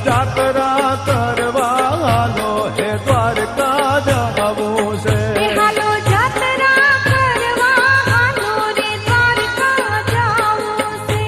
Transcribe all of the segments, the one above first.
જાત્રા કરવા હાલો હે દ્વારકા જાવું છે હાલો જાત્રા કરવા હાલો રે દ્વારકા જાવું છે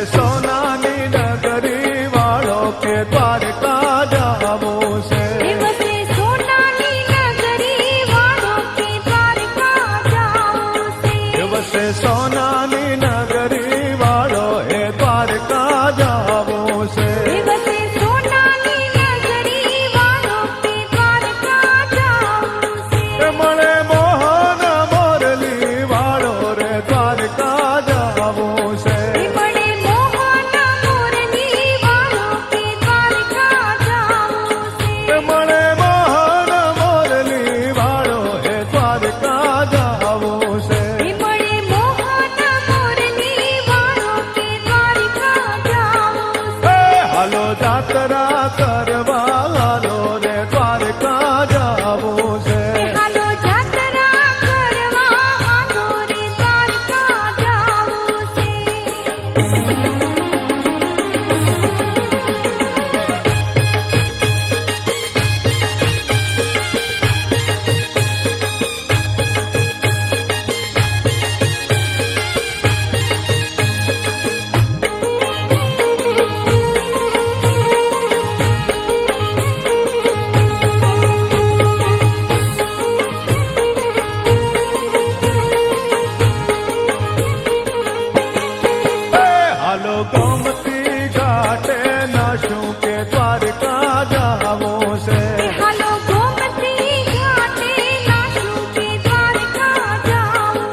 સોનાની નગરી વાળો કે દ્વારકા જાવું છે દિવસે સોનાની નગરી વાળો કે દ્વારકા જાવું છે દિવસે સોનાની નગરી વાળો હે દ્વારકા જાવું છે દિવસે સોનાની નગરી વાળો કે દ્વારકા જાવું છે મળે મોહન મોરલી વાળો રે દ્વારકા જાવું છે મળે મોહન મોરલી વાળો હે દ્વારકા જાવું છે મળે મોહન મોરલી વાળો કે દ્વારકા જાવું છે હાલો જાત્રા કરવા હાલો રે દ્વારકા જાવું છે હાલો જાત્રા કરવા હાલો રે દ્વારકા જાવું છે હાલો ગોમતી ઘાટે નાશું કે દ્વારકા જાવું છે હાલો ગોમતી ઘાટે નાશું કે દ્વારકા જાવું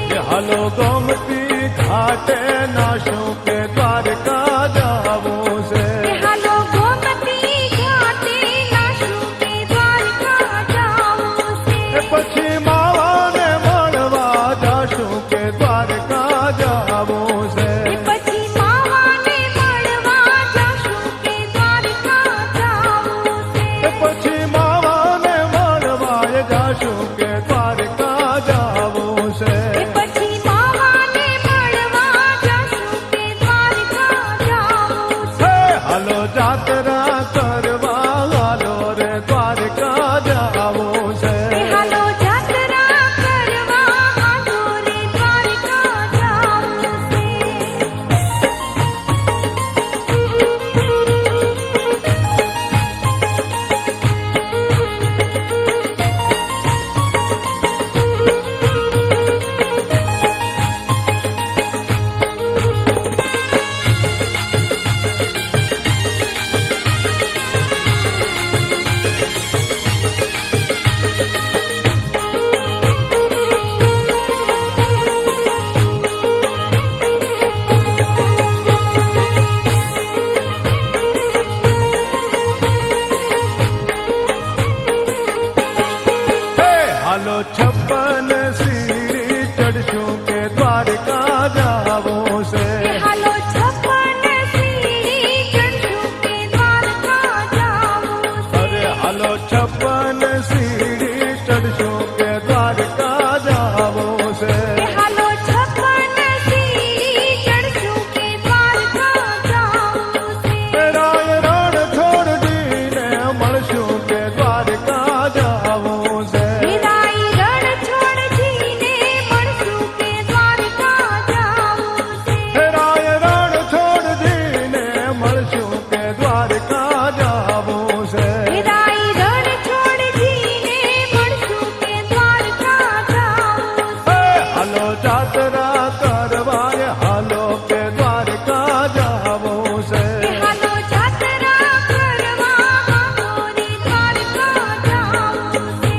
છે હાલો ગોમતી ઘાટે નાશું કે દ્વારકા જાવું છે હાલો ગોમતી ઘાટે નાશું કે દ્વારકા જાવું છે પછી માવાને મળવા જાશું કે દ્વારકા જાવું છે પછી માવાને મળવા જાશું કે દ્વારકા જાવું છે પછી માવાને મળવા જાશું કે દ્વારકા જાવું છે પછી માવાને મળવા જાશું કે દ્વારકા જાવું છે હાલો જાત્રા કરવા હાલો રે દ્વારકા જાવું છે હાલો જાત્રા કરવા હાલો રે દ્વારકા જાવું છે હાલો 56 સીડી ચડશું કે દ્વારકા જાવું છે હાલો 56 સીડી ચડશું કે દ્વારકા જાવું છે અરે હાલો 56 સીડી ચડશું કે દ્વારકા જાવું છે હાલો 56 સીડી ચડશું કે દ્વારકા જાવું છે રાય રણ છોડીને મળશું કે દ્વારકા જાવું છે વિદાય રણ છોડીને મળશું કે દ્વારકા જાવું છે રાય રણ છોડીને મળશું કે દ્વારકા જાવું છે વિદાય રણ છોડીને મળશું કે દ્વારકા જાવું છે હાલો જાત્રા કરવા હાલો કે દ્વારકા જાવું છે હાલો જાત્રા કરવા હાલો રે દ્વારકા જાવું છે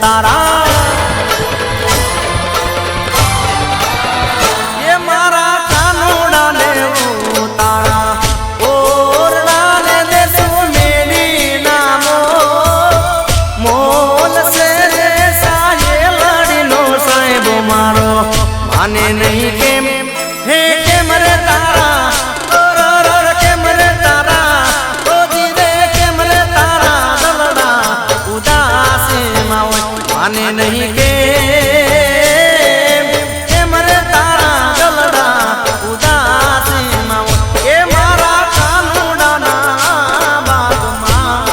તારા એ મારા કાનુડાને તારા ઓરડાને દેશું મેલી નામો મોલ સે સાહેલડીનો સાહેબ મારો માને નહીં કેમ હે કેમ રે તારા ઓર કેમ રે તારા ઓ જીવે કેમ રે તારા દલડા ઉદાસીમાં હોય માને નહીં કેમ રે તારા દલડા ઉદાસીમાં હોય એ મારા કાનુડાના બાગમાં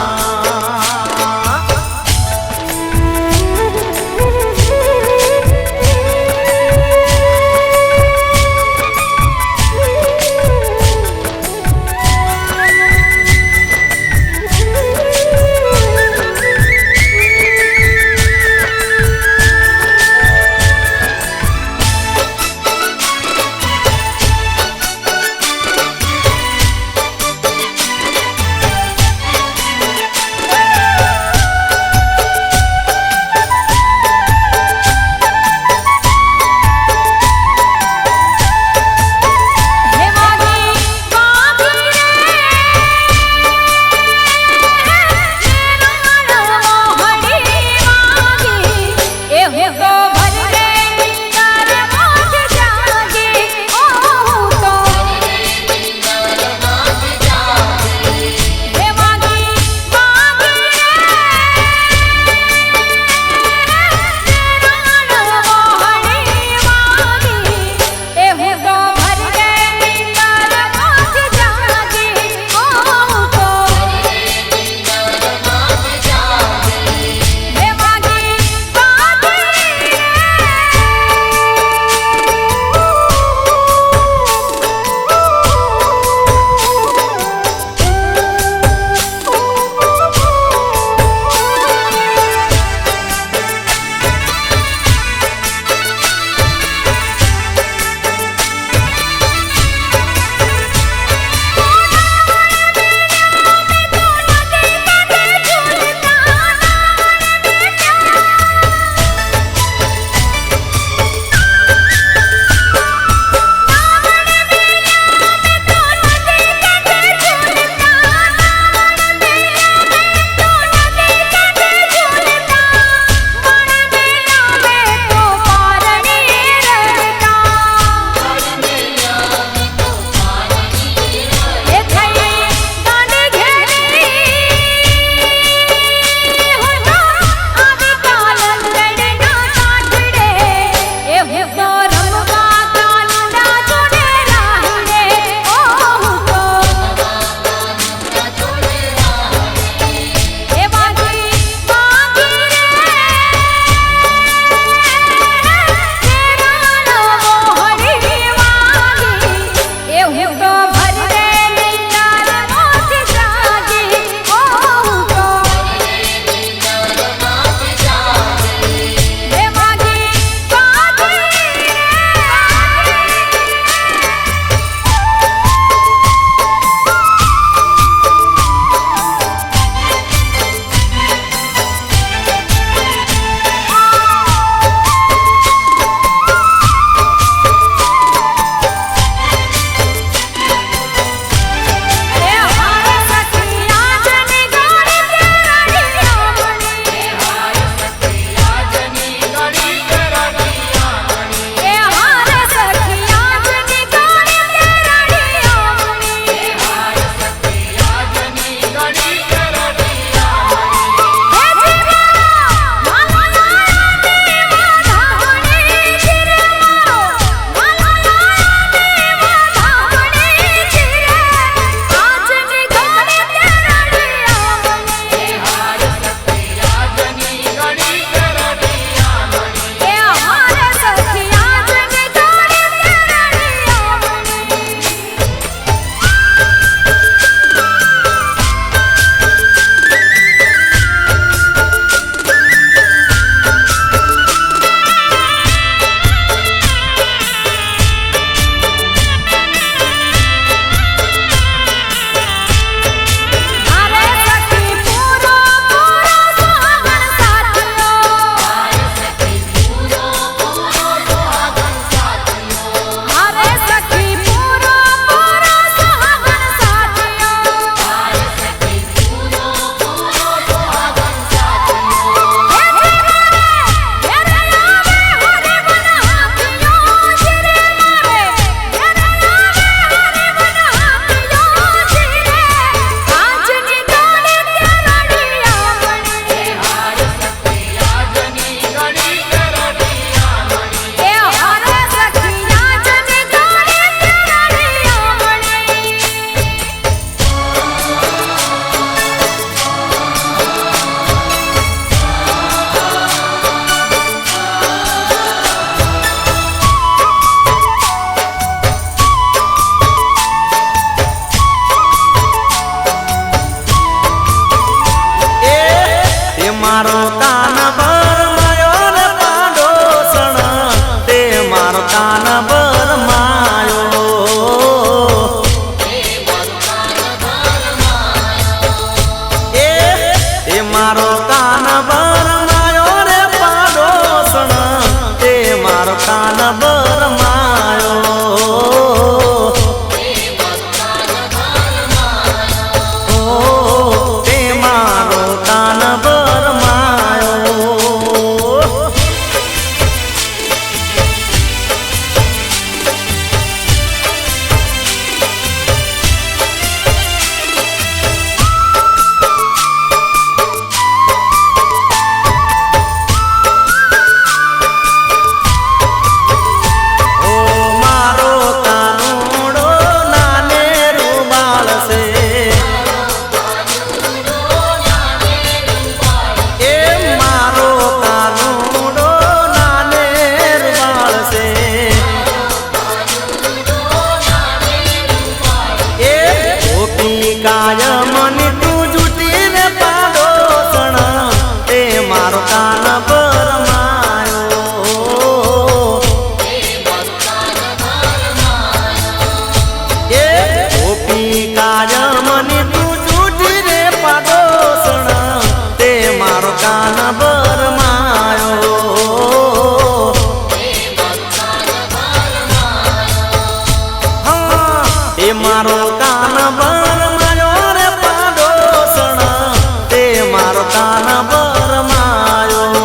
કાન બરમાયો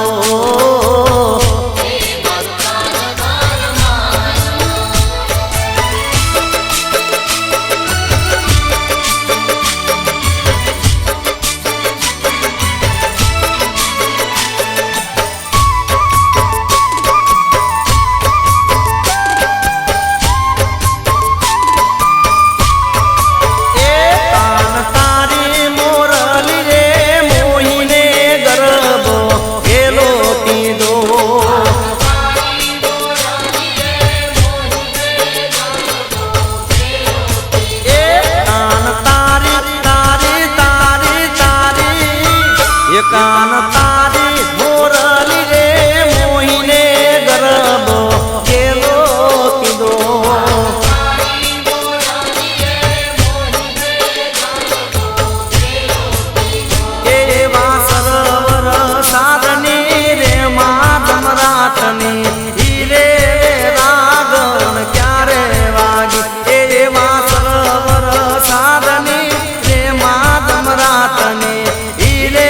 કાન તારી મોરલી રે મોહીને ગરબો કેલો કીધો એવા સરોવર સાધની રે માધમ રાતની હીરે રાગણ ક્યારે વાગી એવા સરોવર સાધની રે માધમ રાતની હીરે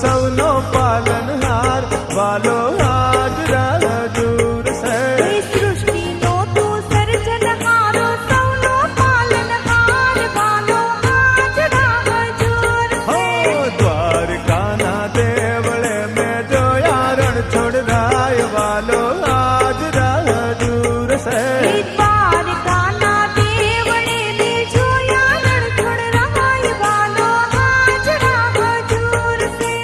સૌનો પાલનહાર વાલો હાજરા હજૂર છે. એ સૃષ્ટિનો તું સર્જનહારો સૌનો પાલનહાર વાલો હાજરા હજૂર હો દ્વારકાના દેવળે મેં જોયા રણ છોડરાય વાલો હાજરા હજૂર છે. એ દ્વારકાના દેવળે મેં જોયા રણછોડ રાય વાલો હાજરા હજૂર છે.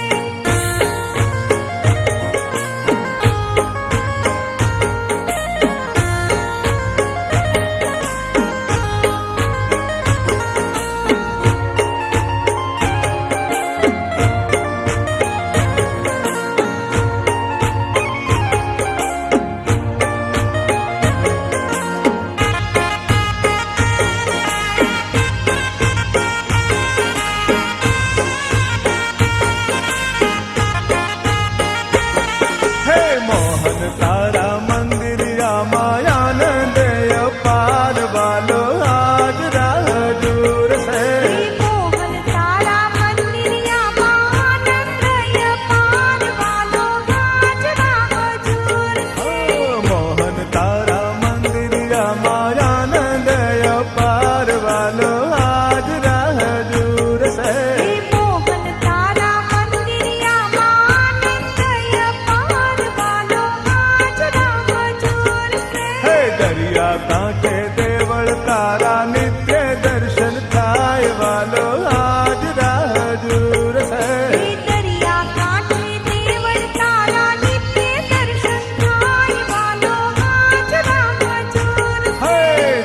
હે મોહન તારા મંદિરિયા માયાનંદ અપાર વાલો હાજરા હજૂર છે. એ મોહન તારા મંદિરિયામાં આનંદય પાર વાલો હાજરા હજૂર હો છે. મોહન તારા મંદિરિયા માયાનંદ અપાર વાલો હાજરા હજૂર છે. એ મોહન તારા મંદિરિયામાં આનંદય પાર વાલો હાજરા હજૂર છે. હે દરિયા કાંઠે દેવળ તારા નિત્ય દર્શન થાય વાલો હાજરા હજૂર છે. એ દરિયા કાંઠે દેવળ તારા નિત્ય દર્શન થાય વાલો હાજરા હજૂર છે. હે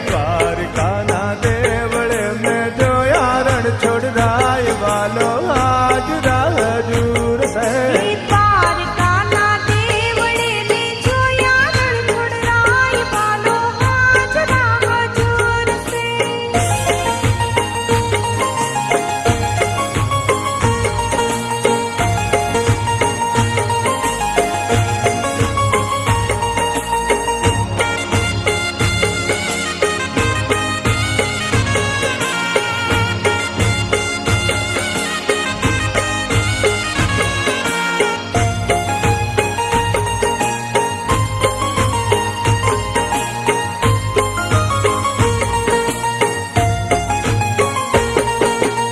દ્વારકાના દેવળે મેં જોયા રણ છોડરાય વાલો હાજરા હજૂર છે. એ દ્વારકાના દેવળે મેં જોયા રણછોડ રાય વાલો હાજરા હજૂર છે.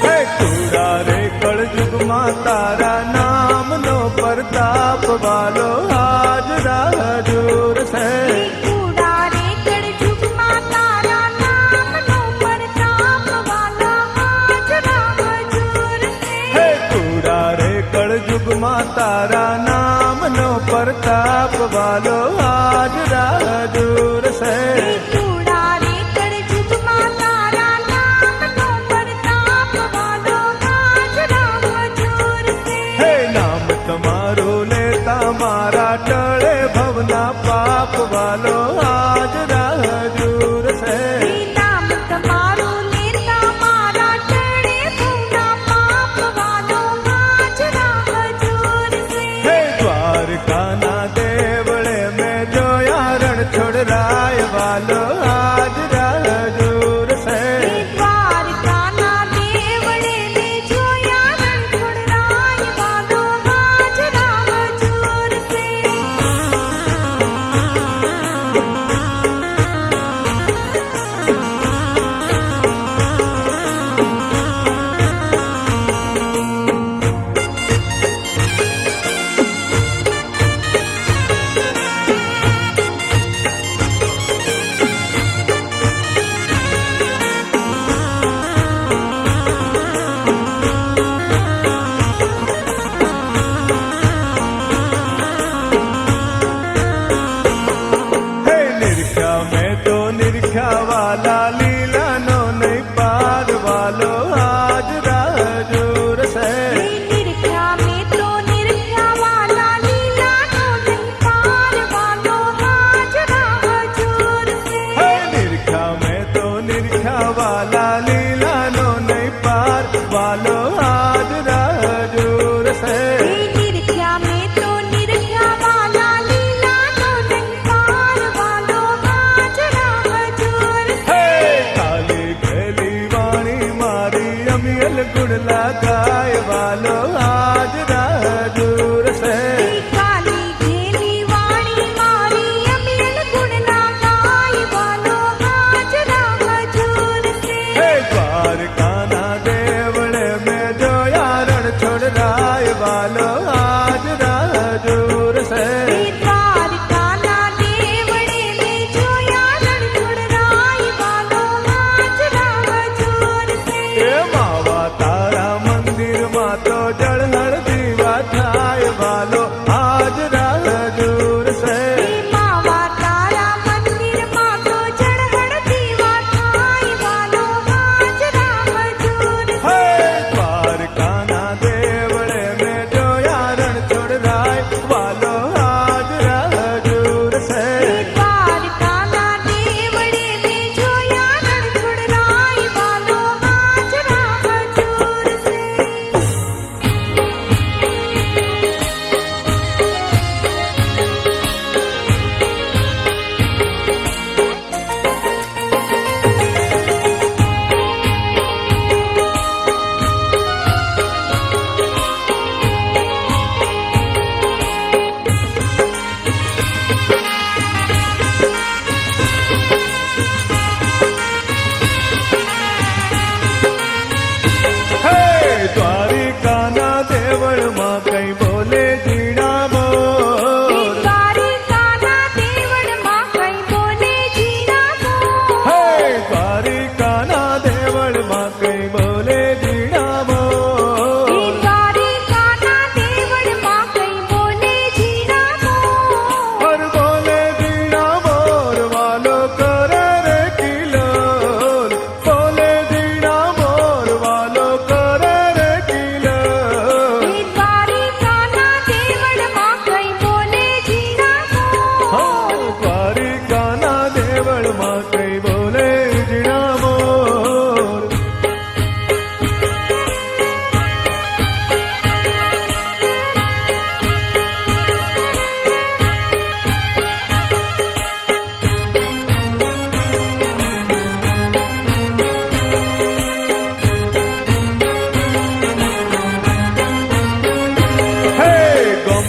હે કુડા રે કળયુગમાં તારા નામનો પ્રતાપ વાલો હાજરા હજૂર છે. એ કુડા રે કળયુગમાં તારા નામનો પ્રતાપ વાલો હાજરા હજૂર છે. હે કુડા રે કળયુગમાં તારા નામનો પ્રતાપ વાલો હાજરા હજૂર છે. એ કુડા રે કળયુગમાં તારા નામનો પ્રતાપ વાલો હાજરા હજૂર છે. હે નામ તમારું લેતા મારા ટળે ભવના પાપ વાલો હાજરા હજૂર છે. એ નામ તમારું લેતા મારા ટળે ભવના પાપ વાલો હાજરા હજૂર છે. હે દ્વારકાના દેવળે મેં જોયા રણ છોડરાય વાલો હાજરા હજૂર છે. એ દ્વારકાના દેવળે મેં જોયા રણછોડ રાય વાલો હાજરા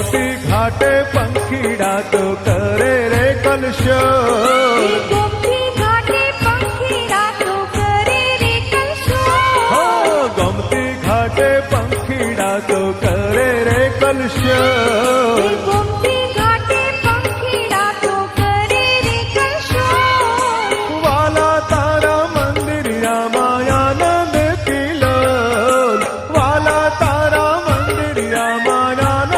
ગોમતી ઘાટે પંખીડા તો કરે રે કલશો ગોમતી ઘાટે પંખીડા તો કરે રે કલશો હો ગોમતી ઘાટે પંખીડા તો કરે રે કલશો ગોમતી ઘાટે પંખીડા તો કરે રે કલશો વાલા તારા મંદિર રામાયાનંદ કિલોલ વાલા તારા મંદિર રામાયાનંદ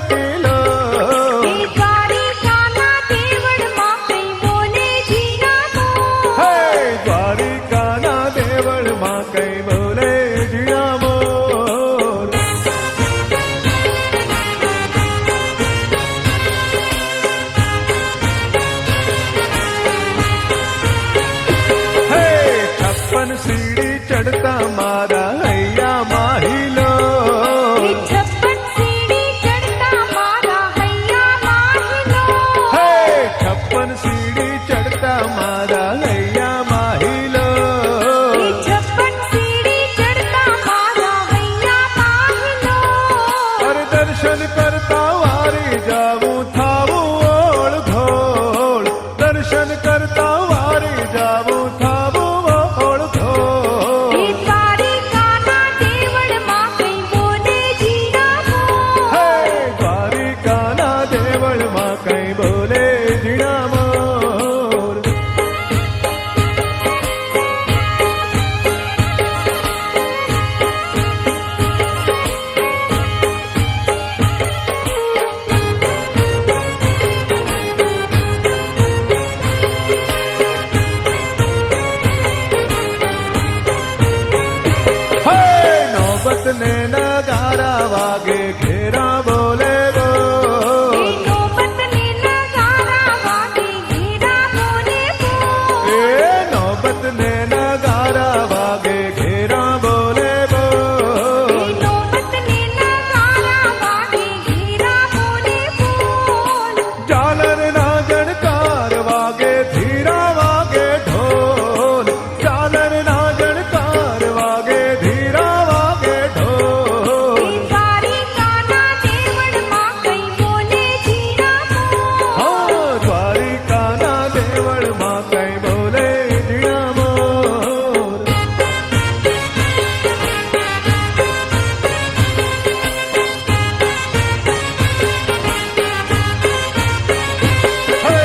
કિલોલ દ્વારિકાના દેવળમાં કઈ બોલે જીરામો હે દ્વારિકાના દેવળમાં કઈ બોલે જીણામો હે 56 સીડી ચડતા મારા હૈયા માહિલો 56 સીડી ચડતા મારા હૈયા માહિલો હે 56 સીડી ચડતા મારા હૈયા માહિલો 56 સીડી ચડતા મારા હૈયા માહિલો અરે દર્શન કરતા વારી જાવું થાવું ઓળ ઘોળ દર્શન કરતા વારી જાવું થાવું ઓળ ઘોળ દ્વારિકાના દેવળમાં કઈ બોલે જીરામો હે દ્વારિકાના દેવળમાં કઈ બોલે જીણામો હે નોબત ને નગારા વાગે ઘેરા બોલે બોલ નોબતને નગારા વાગે ઘેરા બોલે બોલ એ નોબત ને નગારા વાગે ઘેરા બોલે બોલ નોબતને નગારા વાગે ઘેરા બોલે બોલ ઝાલર ના જણકાર વાગે ધીરા વાગે ઢોલ ઝાલર ના જણકાર વાગે ધીરા વાગે ઢોલ દ્વારિકાના દેવળમાં કઈ બોલે જીરામો હો દ્વારિકાના દેવળમાં કઈ બોલે જીણામો હે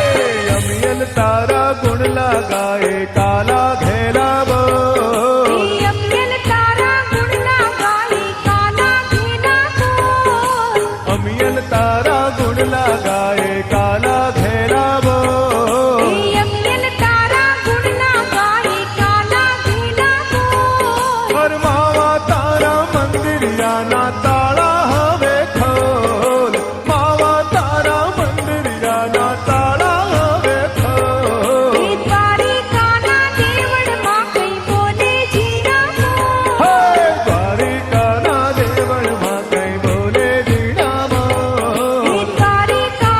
અમિયલ તારા ગુણ લગાએ કાલા ઘેલા બોલ અમિયલ તારા ગુણના ગાય કાના ઘેલા બોલ અમિયલ તારા ગુણ લગાએ કાલા ઘેલા બોલ અમિયલ તારા ગુણના ગાય કાના ઘેલા બોલ ફરમાવા તારા મંદિરિયાના તાળા હવે ખોલ માવા તારા મંદિરિયાના તાળા હવે ખોલ દ્વારિકાના દેવળમાં કઈ બોલે જીરામો હે દ્વારિકાના દેવળમાં કઈ બોલે જીણામો દ્વારિકા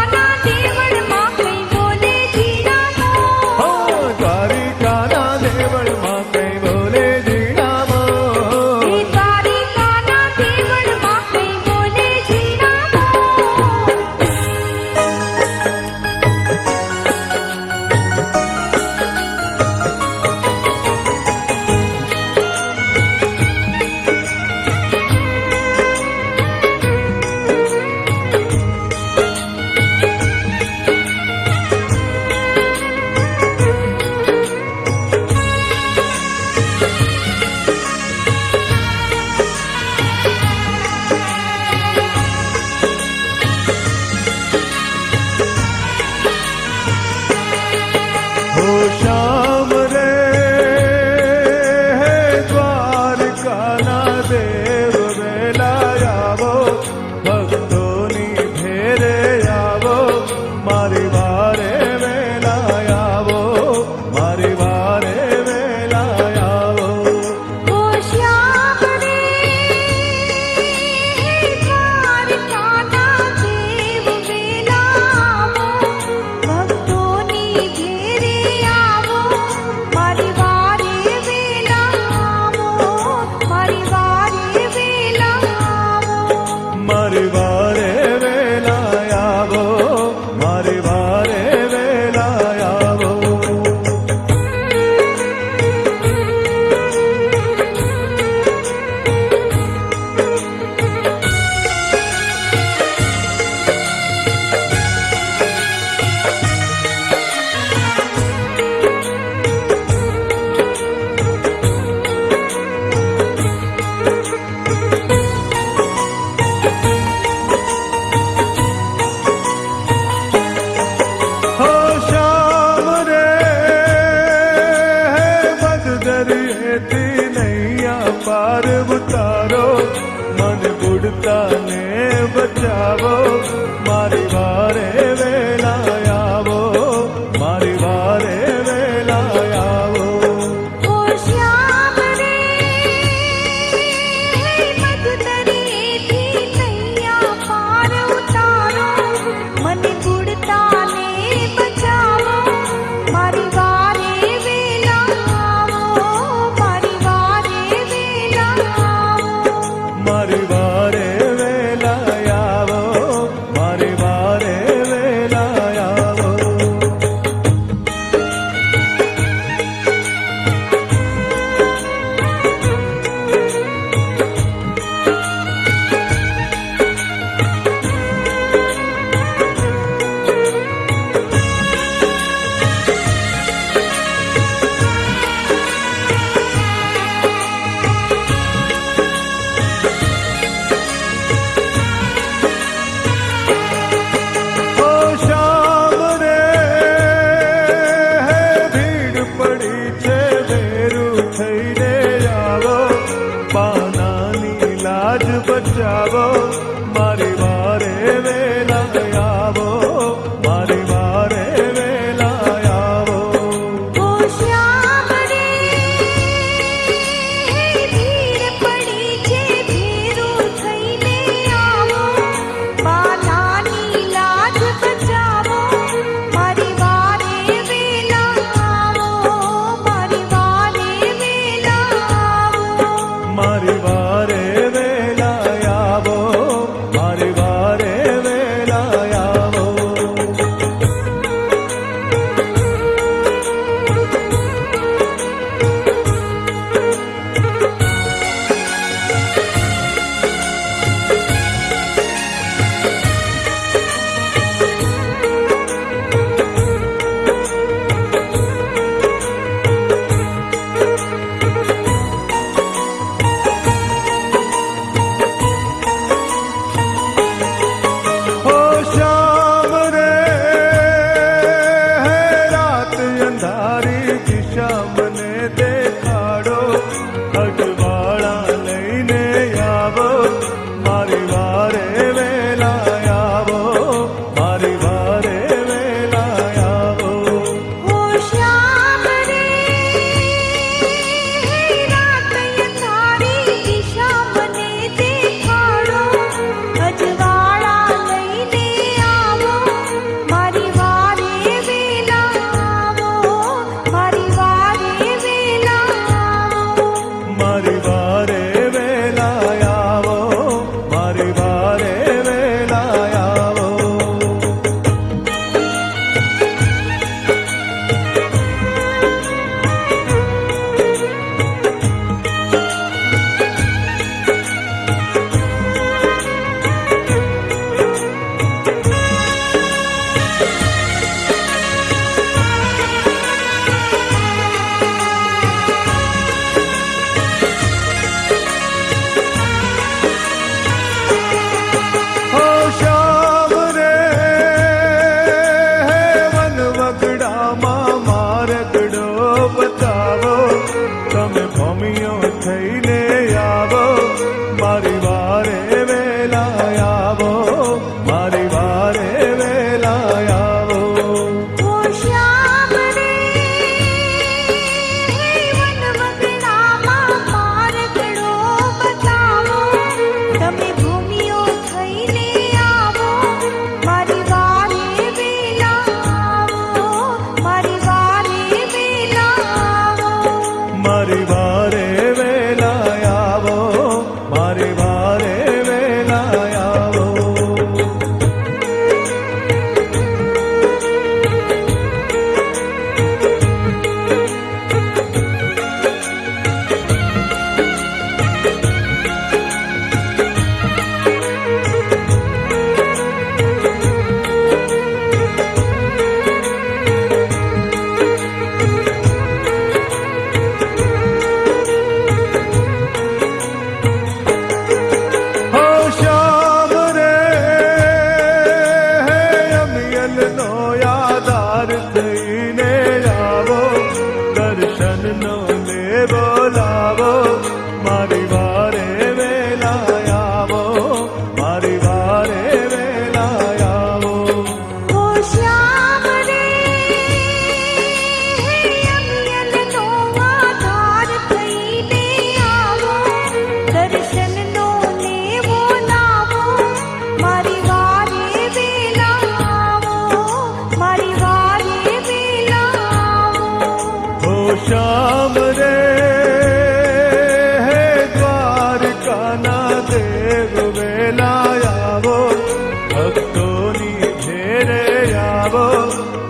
ભક્તોની ઘેરે આવો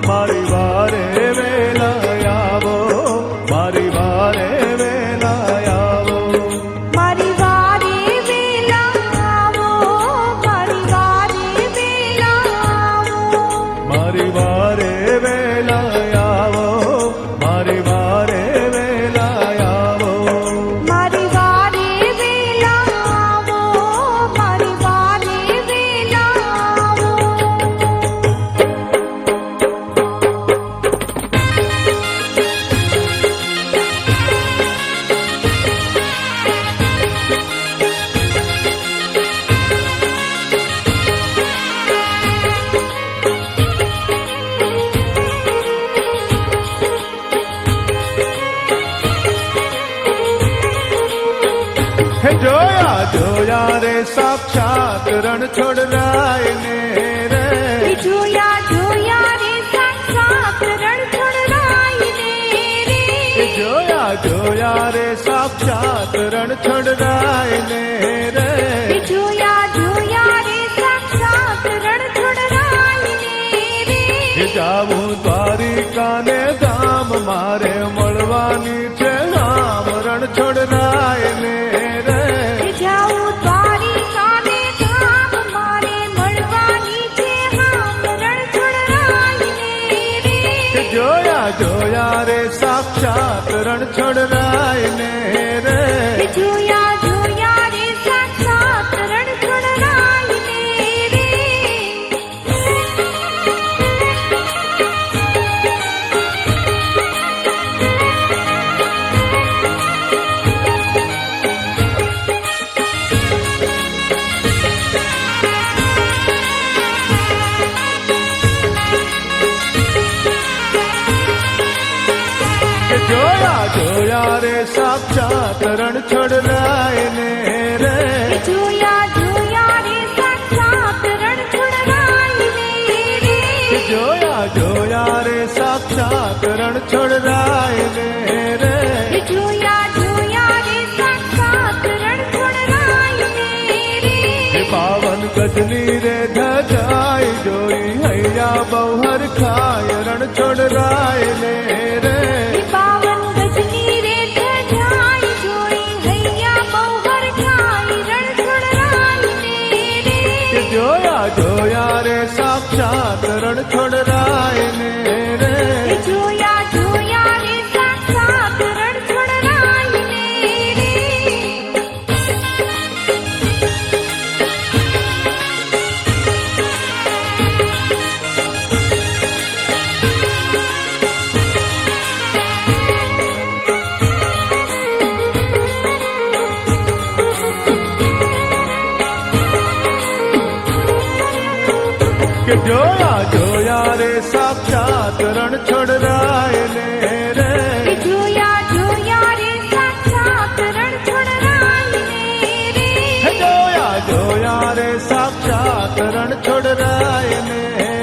મારી વારે વેલા આવો મારી વારે વેલા આવો મારી વારે વેલા આવો મારી વારે વેલા આવો મારી વારે વેલા આવો મારી વારે વેલા આવો મારી વારે વેલા આવો મારી વારે વેલા આવો હે જોયા જોયા રે સાક્ષાત રણછોડ રાય ને રે જોયા જોયા રે સાક્ષાત રણછોડ રાય ને હે રે જોયા જોયા રે સાક્ષાત રણછોડ રાય ને રે જોયા જોયા રે સાક્ષાત રણછોડ રાય ને હે જાવું દ્વારિકાને ધામ મારે મળવાની છે નામ રણછોડ રાય ને રે રે જાઉં દ્વારિકાને ધામ મારે મળવાની છે હામ રણછોડ રાય ને હે જોયા જોયા રે સાક્ષાત રણછોડ રાય ને રે રે જોયા જોયા રે સાક્ષાત રણછોડ રાય ને રે કે જોયા જોયા રે સાક્ષાત રણછોડ રાય ને રે જોયા જોયા રે સાક્ષાત રણછોડ રાય ને કે રે જોયા જોયા રે સાક્ષાત રણછોડ રાય ને રે જોયા જોયા રે સાક્ષાત રણછોડ રાય ને હે રે પાવન ગજની રે ધજાય જોઈ હૈયા બહુ હરખાય રણછોડ રાય ને રે પાવન ગજની રે ધજાય જોઈ હૈયા બહુ હરખાય રણછોડ રાય ને કે રે જોયા જોયા રે સાક્ષાત રણછોડ રાય ને રે જોયા જોયા રે સાક્ષાત રણછોડ રાય ને રે કે જોયા જોયા રે સાક્ષાત રણછોડ રાય ને રે જોયા જોયા રે સાક્ષાત રણછોડ રાય ને હે રે જોયા જોયા રે સાક્ષાત રણછોડ રાય ને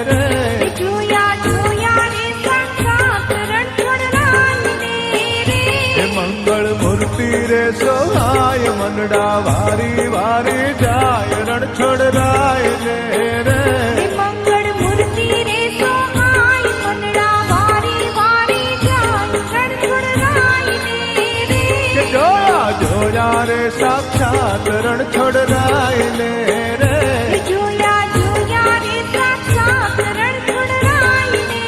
રે જોયા જોયા રે સાક્ષાત રણછોડ રાય ને હે રે મંગળ મૂર્તિ રે સોહાય મનડા વારી વારી જાય રણછોડ રાય ને રે મંગળ મૂર્તિ રે સોહાય મનડા વારી વારી જાય રણછોડ રાય ને કે રે જોયા જોયા રે સાક્ષાત રણછોડ રાય ને રે જોયા જોયા રે સાક્ષાત રણછોડ રાય ને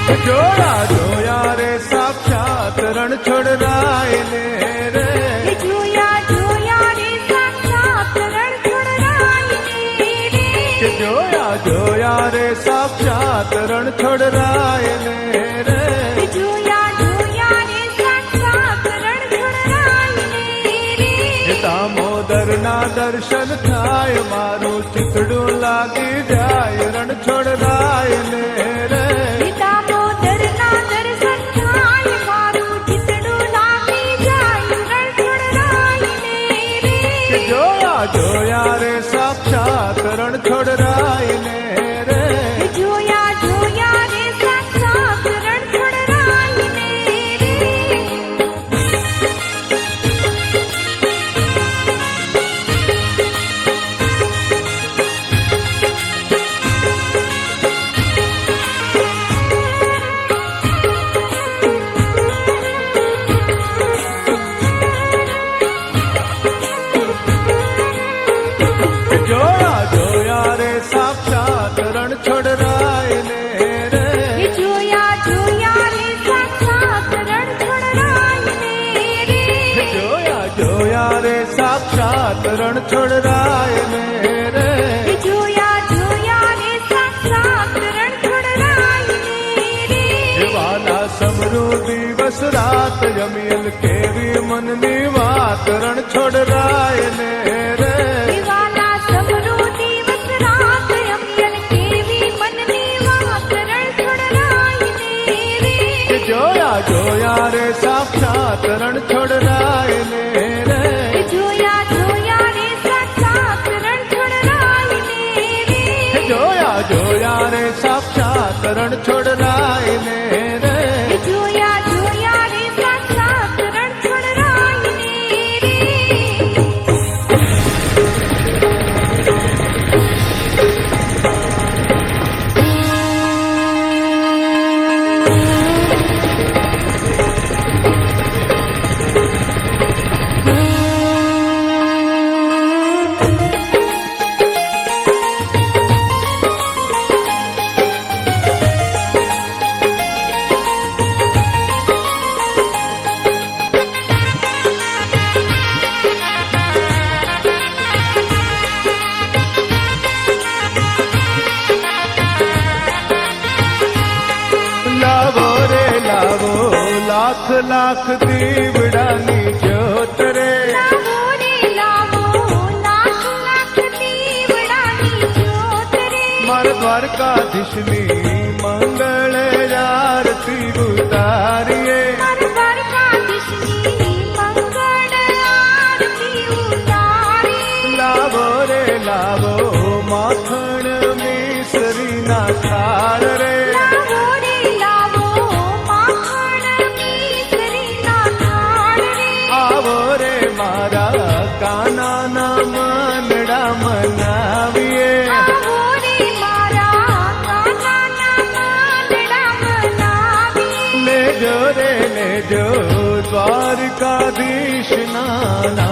રે જોયા જોયા રે સાક્ષાત રણછોડ રાય ને રે જોયા જોયા રે સાક્ષાત રણછોડ રાય ને કે રે જોયા જોયા રે સાક્ષાત રણછોડ રાય ને રે જોયા જોયા રે સાક્ષાત રણછોડ રાય ને હે રે દામોદર ના દર્શન થાય મારું ચિતડું લાગી જાય રણછોડ રાય ને રે દામોદર ના દર્શન થાય મારું ચિતડું લાગી જાય છોડરાય ને રે જોયા જોયા રે સાક્ષાત રણછોડરાયને રે જોયા જોયા રે સાક્ષાત રણ છોડરાય ને રે જોયા જોયા રે સાક્ષાત રણછોડરાયને રે જોયા જોયા રે સાક્ષાત રણ છોડરાય ને રે જોયા જોયા રે સાક્ષાત રણછોડરાયને રે વાલા સમરૂ દિવસ રાત જમિયલ કેવી મનની વાત રણ છોડરાય ને રે દિવાલા સમરો દિવસ રાત અમિયન કેવી મનની વાત રણછોડરાયને રે જોયા જોયા રે સાક્ષાત રણ છોડરાય ને રે જોયા જોયા રે સાક્ષાત રણછોડરાયને રે જોયા જોયા રે સાક્ષાત રણ છોડરાય ને રે જોયા જોયા રે સાક્ષાત રણછોડરાયને રે લાવો રે લાવો લાખ લાખ દીવડાની જ્યોત રે લાવો રે લાવો લાખ લાખ દીવડાની જ્યોત રે મારા દ્વારકાધીશની મંગળ આરતી ઉતારીએ મારા દ્વારકાધીશની મંગળ આરતી ઉતારી લાવો રે લાવો માખણ મિસરીના થાળ રે લાવો રે લાવો માખણ મિસરીના થાળ રે આવો રે મારા કાનાના મનડા મનાવીએ આવો રે મારા કાનાના માંડડા મનાવી લેજો રે લેજો દ્વારકાધીશ નાના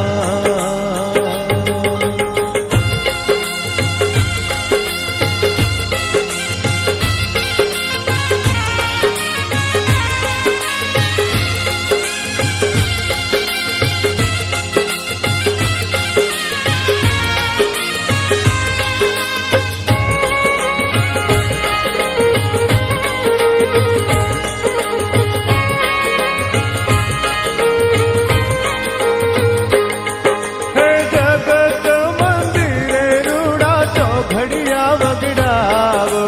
હે જગત મંદિરે રૂડા ચોઘડિયા વગડાવો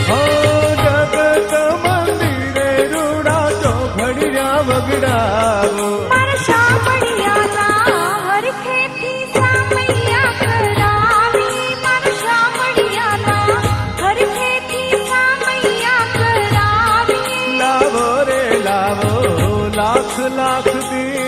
હો જગત મંદિરે રૂડા ચોઘડિયા વગડાવો મારા શામળિયાના હરખેથી સામૈયા કરાવી મારા શામળિયાના હરખેથી સામૈયા કરાવી લાવો રે લાવો લાખ લાખ દી